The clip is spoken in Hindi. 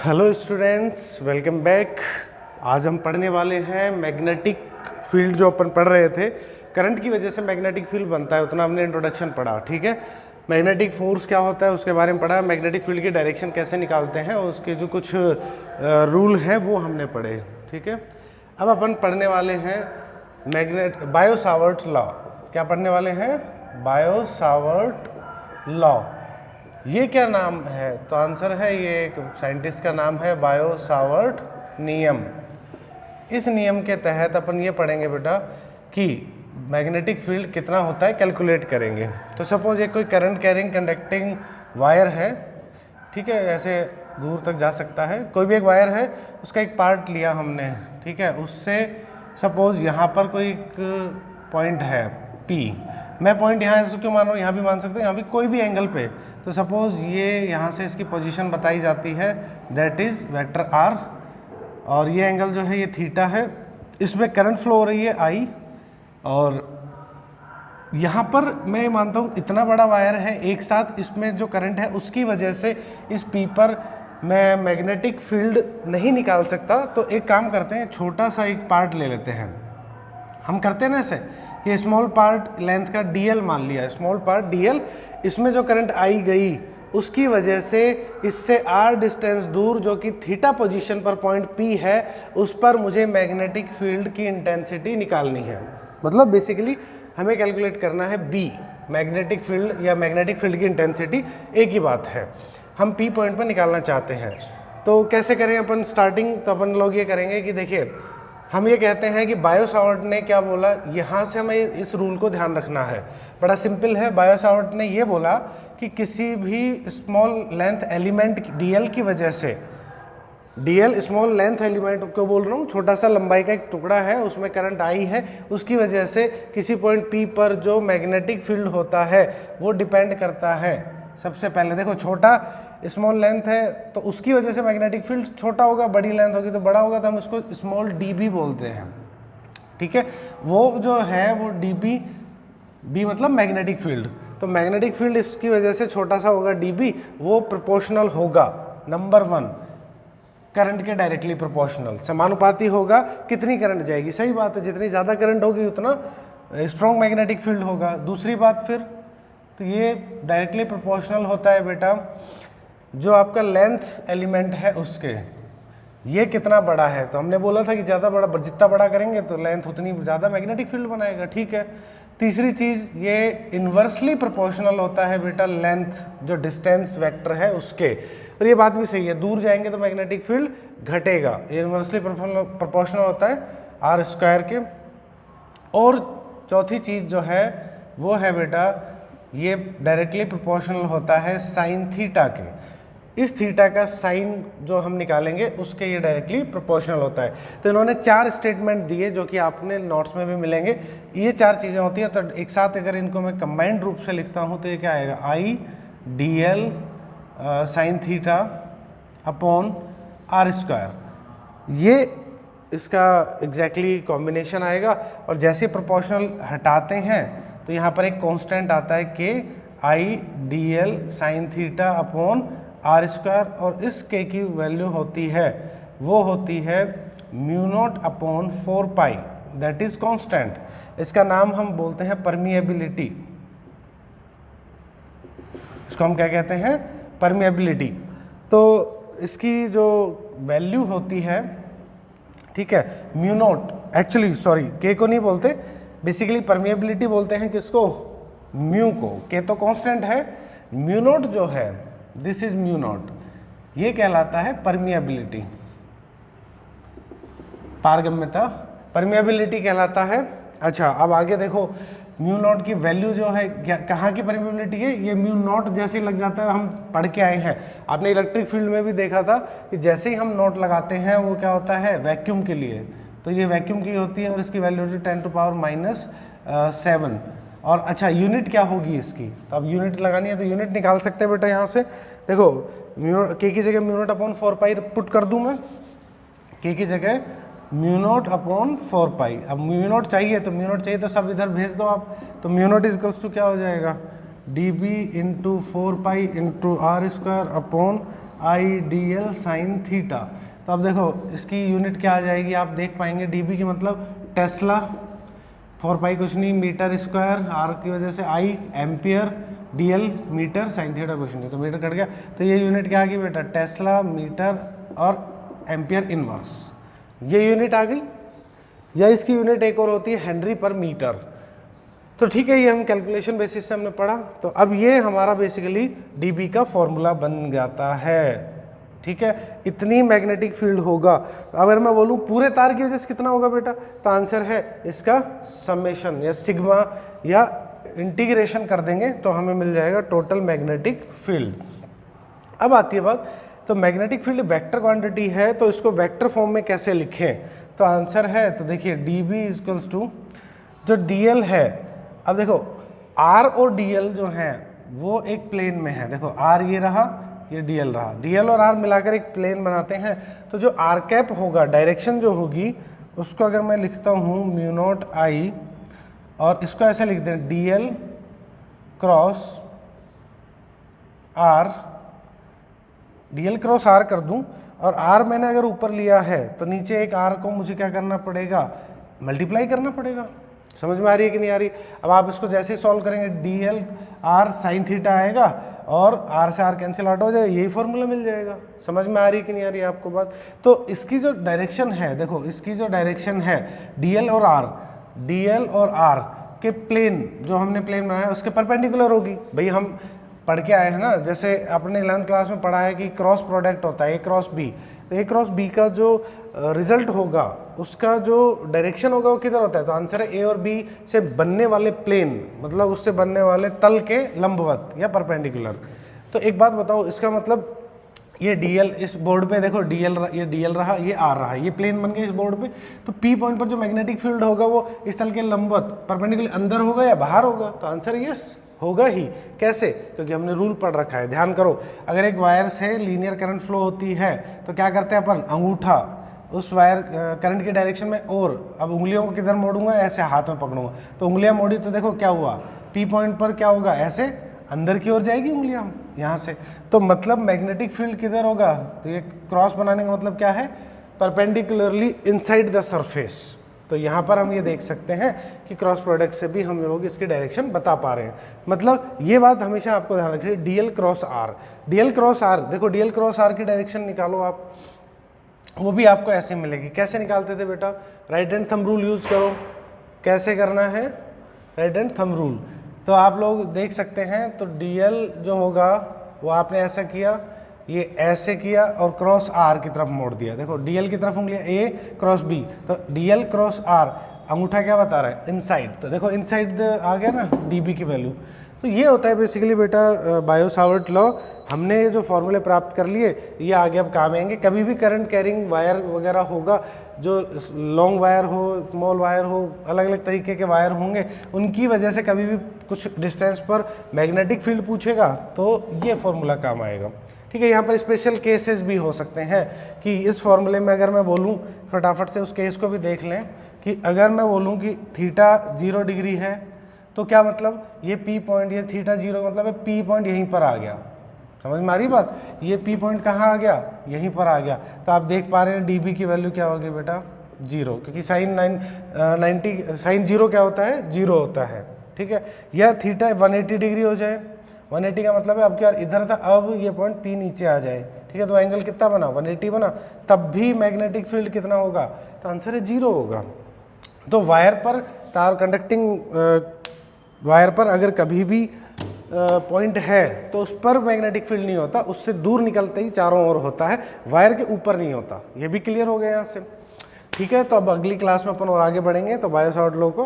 Hello students, welcome back. आज हम पढ़ने वाले हैं मैग्नेटिक फील्ड। जो अपन पढ़ रहे थे, करंट की वजह से मैग्नेटिक फील्ड बनता है, उतना हमने इंट्रोडक्शन पढ़ा। ठीक है, मैग्नेटिक फोर्स क्या होता है उसके बारे में पढ़ा, मैग्नेटिक फील्ड की डायरेक्शन कैसे निकालते हैं और उसके जो कुछ रूल हैं वो हमने पढ़े। ठीक है, अब अपन पढ़ने वाले हैं बायो-सावर्ट लॉ। क्या पढ़ने वाले हैं? Biot-Savart law. ये क्या नाम है? तो आंसर है, ये एक साइंटिस्ट का नाम है, बायो-सावर्ट नियम। इस नियम के तहत अपन ये पढ़ेंगे बेटा कि मैग्नेटिक फील्ड कितना होता है, कैलकुलेट करेंगे। तो सपोज एक कोई करंट कैरिंग कंडक्टिंग वायर है, ठीक है, ऐसे दूर तक जा सकता है, कोई भी एक वायर है, उसका एक पार्ट लिया हमने, ठीक है, उससे सपोज यहाँ पर कोई एक पॉइंट है P। मैं पॉइंट यहाँ ऐसे क्यों मान रहा हूँ, यहाँ भी मान सकते हैं, यहाँ भी कोई भी एंगल पे। तो सपोज ये यहाँ से इसकी पोजीशन बताई जाती है, दैट इज़ वेक्टर R, और ये एंगल जो है ये थीटा है। इसमें करंट फ्लो हो रही है I, और यहाँ पर मैं मानता हूँ इतना बड़ा वायर है, एक साथ इसमें जो करंट है उसकी वजह से इस P पर मैं मैग्नेटिक फील्ड नहीं निकाल सकता। तो एक काम करते हैं, छोटा सा एक पार्ट ले लेते हैं। हम करते हैं ना ऐसे, ये स्मॉल पार्ट लेंथ का dl मान लिया, स्मॉल पार्ट dl, इसमें जो करंट आई गई उसकी वजह से इससे r डिस्टेंस दूर जो कि थीटा पोजीशन पर पॉइंट P है, उस पर मुझे मैग्नेटिक फील्ड की इंटेंसिटी निकालनी है। मतलब बेसिकली हमें कैलकुलेट करना है B, मैग्नेटिक फील्ड या मैग्नेटिक फील्ड की इंटेंसिटी एक ही बात है, हम P पॉइंट पर निकालना चाहते हैं। तो कैसे करें अपन स्टार्टिंग? तो अपन लोग ये करेंगे कि देखिए, हम ये कहते हैं कि बायो-सावर्ट ने क्या बोला, यहाँ से हमें इस रूल को ध्यान रखना है। बड़ा सिंपल है, बायो-सावर्ट ने ये बोला कि किसी भी स्मॉल लेंथ एलिमेंट dl की वजह से, dl स्मॉल लेंथ एलिमेंट को बोल रहा हूँ, छोटा सा लंबाई का एक टुकड़ा है, उसमें करंट आई है, उसकी वजह से किसी पॉइंट P पर जो मैग्नेटिक फील्ड होता है वो डिपेंड करता है। सबसे पहले देखो, छोटा स्मॉल लेंथ है तो उसकी वजह से मैग्नेटिक फील्ड छोटा होगा, बड़ी लेंथ होगी तो बड़ा होगा, तो हम उसको स्मॉल dB बोलते हैं। ठीक है, वो जो है वो dB, B मतलब मैग्नेटिक फील्ड, तो मैग्नेटिक फील्ड इसकी वजह से छोटा सा होगा dB, वो प्रोपोर्शनल होगा, नंबर 1 करंट के डायरेक्टली प्रोपोर्शनल, समानुपाती होगा कितनी करंट जाएगी। सही बात है, जितनी ज़्यादा करंट होगी उतना स्ट्रॉन्ग मैग्नेटिक फील्ड होगा। दूसरी बात फिर, तो ये डायरेक्टली प्रोपोर्शनल होता है बेटा जो आपका लेंथ एलिमेंट है उसके, ये कितना बड़ा है। तो हमने बोला था कि ज़्यादा बड़ा, जितना बड़ा करेंगे तो लेंथ उतनी ज़्यादा मैग्नेटिक फील्ड बनाएगा। ठीक है, तीसरी चीज़, ये इन्वर्सली प्रोपोर्शनल होता है बेटा लेंथ जो डिस्टेंस वेक्टर है उसके, और ये बात भी सही है, दूर जाएंगे तो मैग्नेटिक फील्ड घटेगा, ये इन्वर्सली प्रोपोर्शनल होता है r² के। और चौथी चीज़ जो है वो है बेटा, ये डायरेक्टली प्रोपोर्शनल होता है साइन थीटा के। इस थीटा का साइन जो हम निकालेंगे उसके ये डायरेक्टली प्रोपोर्शनल होता है। तो इन्होंने 4 स्टेटमेंट दिए जो कि आपने नोट्स में भी मिलेंगे। ये 4 चीज़ें होती हैं, तो एक साथ अगर इनको मैं कंबाइंड रूप से लिखता हूँ तो ये क्या आएगा, I dl sine theta upon r², ये इसका एग्जैक्टली कॉम्बिनेशन आएगा। और जैसे प्रोपोर्शनल हटाते हैं तो यहाँ पर एक कांस्टेंट आता है k, I dl sine theta upon r², और इस k की वैल्यू होती है, वो होती है μ0 अपॉन 4π, दैट इज कांस्टेंट। इसका नाम हम बोलते हैं परमिएबिलिटी। इसको हम क्या कहते हैं? परमिएबिलिटी। तो इसकी जो वैल्यू होती है, ठीक है, μ0, एक्चुअली सॉरी k को नहीं बोलते, बेसिकली परमिएबिलिटी बोलते हैं किसको? म्यू को। k तो कांस्टेंट है, μ0 जो है, दिस इज μ0, ये कहलाता है परमिएबिलिटी, पारगम्यता, परमिएबिलिटी कहलाता है। अच्छा, अब आगे देखो, μ0 की वैल्यू जो है कहाँ की परमिएबिलिटी है, ये μ0 जैसे लग जाता है, हम पढ़ के आए हैं, आपने इलेक्ट्रिक फील्ड में भी देखा था कि जैसे ही हम नोट लगाते हैं वो क्या होता है, वैक्यूम के लिए, तो ये वैक्यूम की होती है और इसकी वैल्यू होती है 10⁻⁻7। और अच्छा, यूनिट क्या होगी इसकी? तो अब यूनिट लगानी है तो यूनिट निकाल सकते हैं बेटा यहाँ से। देखो, k की जगह μ0 अपॉन 4π पुट कर दूँ मैं, k की जगह μ0 अपॉन 4π। अब μ0 चाहिए तो सब इधर भेज दो आप, तो μ0 इक्वल्स टू क्या हो जाएगा, dB into 4π into r² upon I D L sine theta. तो अब देखो इसकी यूनिट क्या आ जाएगी, आप देख पाएंगे डीबी की मतलब टेस्ला, 4 पाई कुछ नहीं, मीटर स्क्वायर, आर की वजह से I, ampere, DL metre, sine theta कुछ नहीं, तो मीटर कट गया। तो ये यूनिट क्या आ गई बेटा, टेस्ला, मीटर और एम्पियर इनवर्स, ये यूनिट आ गई। या इसकी यूनिट एक और होती है हेनरी पर मीटर। तो ठीक है, ये हम कैलकुलेशन बेसिस से हमने पढ़ा। तो अब ये हमारा बेसिकली डीबी का फॉर्मूला बन जाता है। ठीक है, इतनी मैग्नेटिक फील्ड होगा। अगर मैं बोलूँ पूरे तार की वजह से कितना होगा बेटा, तो आंसर है इसका समेशन या सिग्मा या इंटीग्रेशन कर देंगे तो हमें मिल जाएगा टोटल मैग्नेटिक फील्ड। अब आती है बात, तो मैग्नेटिक फील्ड वेक्टर क्वांटिटी है, तो इसको वेक्टर फॉर्म में कैसे लिखें। तो आंसर है, तो देखिए dB इक्वल्स टू जो dl है, अब देखो r और dl जो है वो एक प्लेन में है। देखो r ये रहा, ये dl रहा, dl और r मिलाकर एक प्लेन बनाते हैं। तो जो r कैप होगा, डायरेक्शन जो होगी उसको अगर मैं लिखता हूँ म्यू नॉट आई, और इसको ऐसे लिख दें dl cross r, dl cross r कर दूं, और r मैंने अगर ऊपर लिया है तो नीचे एक r को मुझे क्या करना पड़ेगा, मल्टीप्लाई करना पड़ेगा। समझ में आ रही है कि नहीं आ रही। अब आप इसको जैसे सॉल्व करेंगे dl r साइन थीटा आएगा और r से r कैंसिल आउट हो जाएगा, यही फॉर्मूला मिल जाएगा। समझ में आ रही है कि नहीं आ रही है आपको बात। तो इसकी जो डायरेक्शन है, देखो इसकी जो डायरेक्शन है dl और r के प्लेन, जो हमने प्लेन बनाया उसके परपेंडिकुलर होगी। भाई हम पढ़ के आए हैं ना, जैसे आपने 11th क्लास में पढ़ा है कि क्रॉस प्रोडक्ट होता है ए क्रॉस बी। तो ए क्रॉस बी का जो रिजल्ट होगा उसका जो डायरेक्शन होगा वो किधर होता है, तो आंसर है ए और बी से बनने वाले प्लेन, मतलब उससे बनने वाले तल के लंबवत या परपेंडिकुलर। तो एक बात बताओ, इसका मतलब ये dl इस बोर्ड पे देखो dl ये dl रहा, ये r रहा, ये प्लेन बन गया इस बोर्ड पे। तो p पॉइंट पर जो मैग्नेटिक फील्ड होगा वो इस तल के लंबवत परपेंडिकुलर अंदर होगा या बाहर होगा, तो आंसर यस होगा ही। कैसे, क्योंकि हमने रूल पढ़ रखा है। ध्यान करो, अगर एक वायर से लीनियर करंट फ्लो होती है तो क्या करते हैं अपन, अंगूठा उस वायर करंट की डायरेक्शन में, और अब उंगलियों को किधर मोड़ूंगा, ऐसे हाथ में पकड़ूंगा। तो उंगलियां मोड़ी तो देखो क्या हुआ, p पॉइंट पर क्या होगा, ऐसे अंदर की ओर जाएगी उंगलियां यहाँ से। तो मतलब मैग्नेटिक फील्ड किधर होगा, तो ये क्रॉस बनाने का मतलब क्या है, परपेंडिकुलरली इनसाइड द सरफेस। तो यहाँ पर हम ये देख सकते हैं कि क्रॉस प्रोडक्ट से भी हम लोग इसकी डायरेक्शन बता पा रहे हैं। मतलब ये बात हमेशा आपको ध्यान रखिए, dl cross r, dl cross r, देखो dl क्रॉस r की डायरेक्शन निकालो आप, वो भी आपको ऐसे मिलेगी। कैसे निकालते थे बेटा, right hand thumb rule use करो। कैसे करना है, राइट हैंड थंब रूल। तो आप लोग देख सकते हैं, तो dl जो होगा वो आपने ऐसा किया, ये ऐसे किया और क्रॉस r की तरफ मोड़ दिया। देखो dl की तरफ उंगलियां a क्रॉस b, तो dl क्रॉस r, अंगूठा क्या बता रहा है, इनसाइड। तो देखो इनसाइड आ गया ना db की वैल्यू। तो ये होता है बेसिकली बेटा बायो सावर्ट लॉ। हमने जो फॉर्मूले प्राप्त कर लिए ये आगे अब काम आएंगे। कभी भी करंट कैरिंग वायर वगैरह होगा, जो लॉन्ग वायर हो, स्मॉल वायर हो, अलग अलग तरीके के वायर होंगे, उनकी वजह से कभी भी कुछ डिस्टेंस पर मैग्नेटिक फील्ड पूछेगा तो ये फॉर्मूला काम आएगा। ठीक है, यहाँ पर स्पेशल केसेस भी हो सकते हैं कि इस फॉर्मूले में अगर मैं बोलूँ, फटाफट से उस केस को भी देख लें कि अगर मैं बोलूँ कि थीटा 0 डिग्री है तो क्या मतलब, ये p पॉइंट, ये थीटा 0 मतलब है p पॉइंट यहीं पर आ गया। समझ में आ रही बात, ये p पॉइंट कहाँ आ गया, यहीं पर आ गया। तो आप देख पा रहे हैं dB की वैल्यू क्या होगी बेटा, 0, क्योंकि साइन 0 क्या होता है, 0 होता है। ठीक है, या थीटा 180 डिग्री हो जाए, 180 का मतलब है अब क्या इधर था, अब ये पॉइंट p नीचे आ जाए। ठीक है, तो एंगल कितना बना, 180 बना, तब भी मैग्नेटिक फील्ड कितना होगा, तो आंसर है 0 होगा। तो वायर पर, तार कंडक्टिंग वायर पर अगर कभी भी पॉइंट है तो उस पर मैग्नेटिक फील्ड नहीं होता, उससे दूर निकलते ही चारों ओर होता है, वायर के ऊपर नहीं होता। ये भी क्लियर हो गया यहाँ से। ठीक है, तो अब अगली क्लास में अपन और आगे बढ़ेंगे तो बायो सावर्ट लॉ को